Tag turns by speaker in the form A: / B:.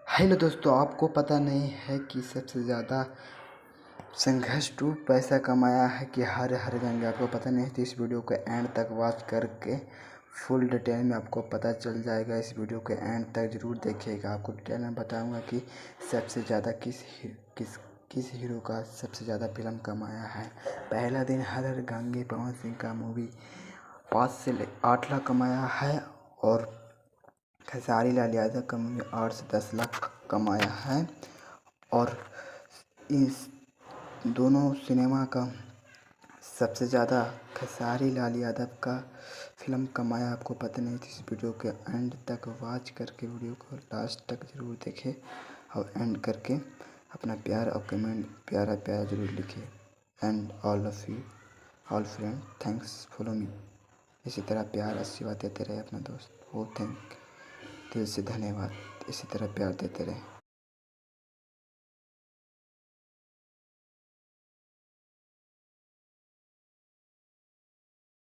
A: Hello दोस्तों, आपको पता नहीं है कि सबसे ज़्यादा संघर्ष टू पैसा कमाया है कि हर गंगा। आपको पता नहीं है तो इस वीडियो को एंड तक वॉच करके फुल डिटेल में आपको पता चल जाएगा। इस वीडियो को एंड तक ज़रूर देखिएगा। आपको डिटेल में बताऊंगा कि सबसे ज़्यादा किस हीरो का सबसे ज़्यादा फिल्म कमाया है। पहला दिन हर गंगे पवन सिंह का मूवी 5 से 8 लाख कमाया है और खेसारी लाल यादव का मूवी 8 से 10 लाख कमाया है। और इस दोनों सिनेमा का सबसे ज़्यादा खेसारी लाल यादव का फिल्म कमाया। आपको पता नहीं तो इस वीडियो के एंड तक वॉच करके वीडियो को लास्ट तक ज़रूर देखें और एंड करके अपना प्यार और कमेंट प्यारा ज़रूर लिखें। And all of you all friend, thanks follow me. इसी तरह प्यार आशीर्वाद देते रहे अपना दोस्त। वो दिल से धन्यवाद। इसी तरह प्यार देते रहें।